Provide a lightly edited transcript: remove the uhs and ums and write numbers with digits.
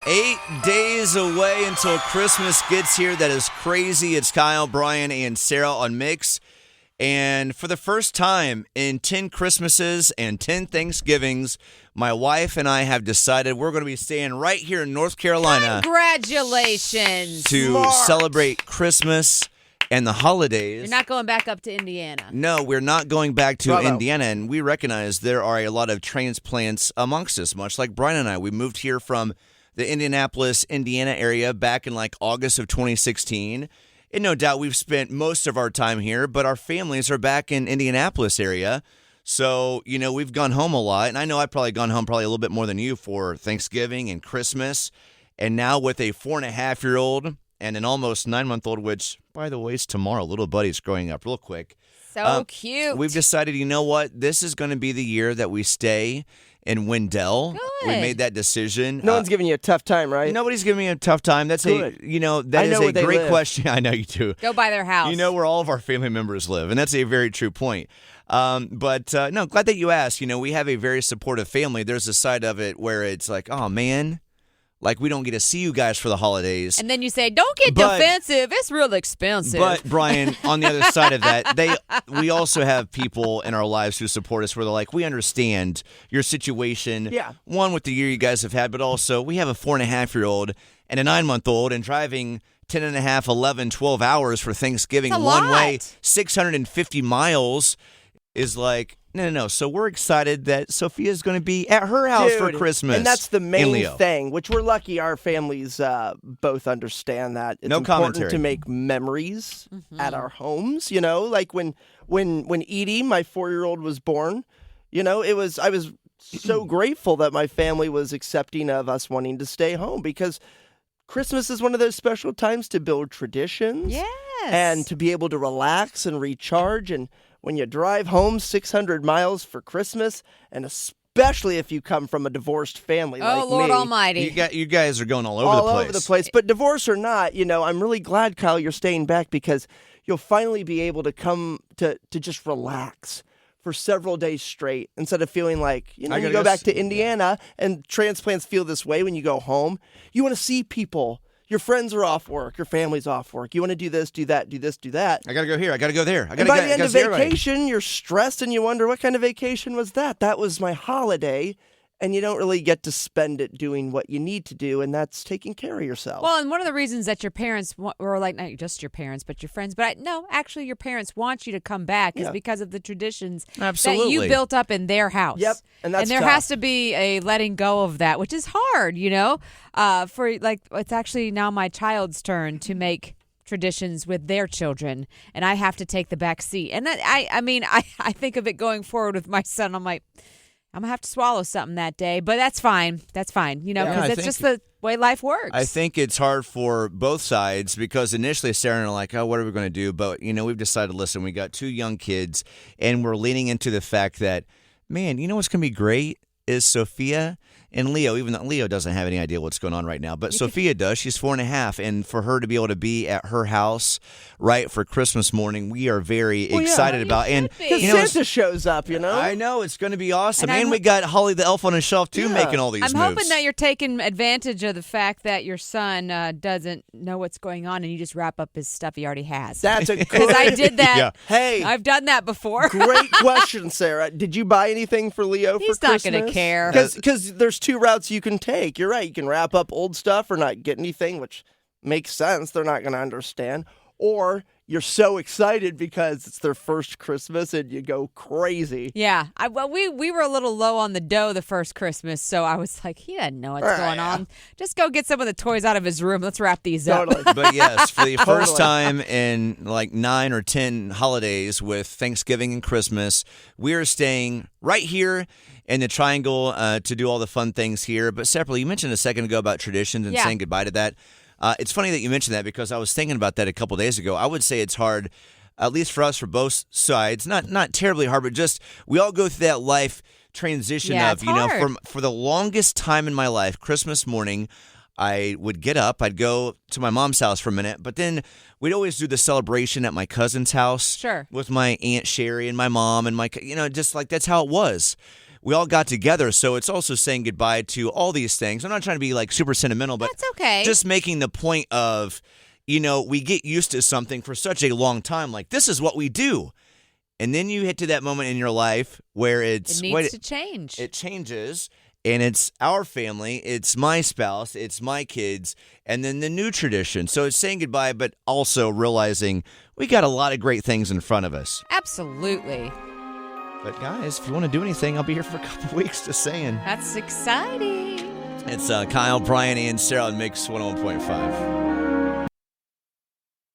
8 days away until Christmas gets here. That is crazy. It's Kyle, Brian, and Sarah on Mix. And for the first time in 10 Christmases and 10 Thanksgivings, my wife and I have decided we're going to be staying right here in North Carolina. Congratulations. To celebrate Christmas and the holidays. You're not going back up to Indiana. No, we're not going back to Indiana, and we recognize there are a lot of transplants amongst us, much like Brian and I. We moved here from the Indianapolis, Indiana area back in like August of 2016. And no doubt we've spent most of our time here, but our families are back in Indianapolis area. So, you know, we've gone home a lot. And I know I've probably gone home probably a little bit more than you for Thanksgiving and Christmas. And now with a 4.5-year-old and an almost 9-month-old, which, by the way, is tomorrow. Little buddy's growing up real quick. So cute. We've decided, you know what? This is going to be the year that we stay in Wendell. Good. We made that decision. No one's giving you a tough time, right? Nobody's ging me a tough time. That's Good. that I is know a where they great live. question. I know you do. Go by their house. You know where all of our family members live, and that's a very true point. But no, glad that you asked. You know, we have a very supportive family. There's a side of it where it's like, oh man, like we don't get to see you guys for the holidays. And then you say, don't get defensive. It's real expensive. But Brian, on the other side of that, we also have people in our lives who support us where they're like, we understand your situation. Yeah. One, with the year you guys have had, but also we have a 4.5-year-old and a 9-month-old, and driving 10 and a half, 11, 12 hours for Thanksgiving That's a one way, lot. 650 miles is like, no. So we're excited that Sophia's going to be at her house for Christmas. And that's the in main Leo. thing, which we're lucky our families both understand that. It's No important commentary. to make memories at our homes, you know, like when Edie, my 4-year-old, was born, you know, I was so grateful that my family was accepting of us wanting to stay home, because Christmas is one of those special times to build traditions. yes. And to be able to relax and recharge. And when you drive home 600 miles for Christmas, and especially if you come from a divorced family like Lord me, Almighty. You guys are going all over all the place. over the place. But divorce or not, you know, I'm really glad, Kyle, you're staying back, because you'll finally be able to come to just relax for several days straight, instead of feeling like, you know, I you gotta go go back to Indiana, and transplants feel this way when you go home. You want to see people. Your friends are off work. Your family's off work. You want to do this, do that, do this, do that. I got to go here. I got to go there. And by the end of vacation, you're stressed and you wonder, what kind of vacation was that? That was my holiday. And you don't really get to spend it doing what you need to do, and that's taking care of yourself. Well, and one of the reasons that your parents, or like not just your parents, but your friends, but no, actually your parents want you to come back is because of the traditions that you built up in their house. Yep, and that's there tough. has to be a letting go of that, which is hard, you know. For like, it's actually now my child's turn to make traditions with their children, and I have to take the back seat. And that I think of it going forward with my son. I'm like, I'm going to have to swallow something that day, but that's fine. That's fine, you know, because it's just the way life works. I think it's hard for both sides, because initially Sarah and I are like, oh, what are we going to do? But, you know, we've decided, listen, we got 2 young kids, and we're leaning into the fact that, man, you know what's going to be great is Sophia and Leo, even though Leo doesn't have any idea what's going on right now, but Sophia does. She's 4.5, and for her to be able to be at her house right for Christmas morning, we are very excited about. And because you know, Santa shows up, you know. I know it's going to be awesome, And and we got Holly the Elf on a Shelf too, making all these I'm moves. hoping that you're taking advantage of the fact that your son doesn't know what's going on, and you just wrap up his stuff he already has. That's a Because I did that. Yeah. Hey, I've done that before. great question, Sarah. Did you buy anything for Leo He's for not Christmas? going to care. Because there's 2 routes you can take. You're right. You can wrap up old stuff or not get anything, which makes sense. They're not going to understand. Or you're so excited because it's their first Christmas and you go crazy. Yeah. We were a little low on the dough the first Christmas, so I was like, he doesn't know what's going on. Just go get some of the toys out of his room. Let's wrap these up. Totally. But yes, for the first Totally. time in like 9 or 10 holidays with Thanksgiving and Christmas, we are staying right here in the Triangle to do all the fun things here. But separately, you mentioned a second ago about traditions and saying goodbye to that. It's funny that you mentioned that, because I was thinking about that a couple days ago. I would say it's hard, at least for us, for both sides. Not terribly hard, but just we all go through that life transition of, it's hard. for the longest time in my life, Christmas morning, I would get up, I'd go to my mom's house for a minute, but then we'd always do the celebration at my cousin's house. Sure. With my Aunt Sherry and my mom and just like that's how it was. we all got together. So it's also saying goodbye to all these things. I'm not trying to be like super sentimental, but That's okay. Just making the point of, we get used to something for such a long time. Like, this is what we do. And then you hit to that moment in your life where it needs to change. It changes. And it's our family, it's my spouse, it's my kids, and then the new tradition. So it's saying goodbye, but also realizing we got a lot of great things in front of us. Absolutely. But guys, if you want to do anything, I'll be here for a couple weeks, just saying. That's exciting. It's Kyle, Brian, and Sarah on Mix 101.5.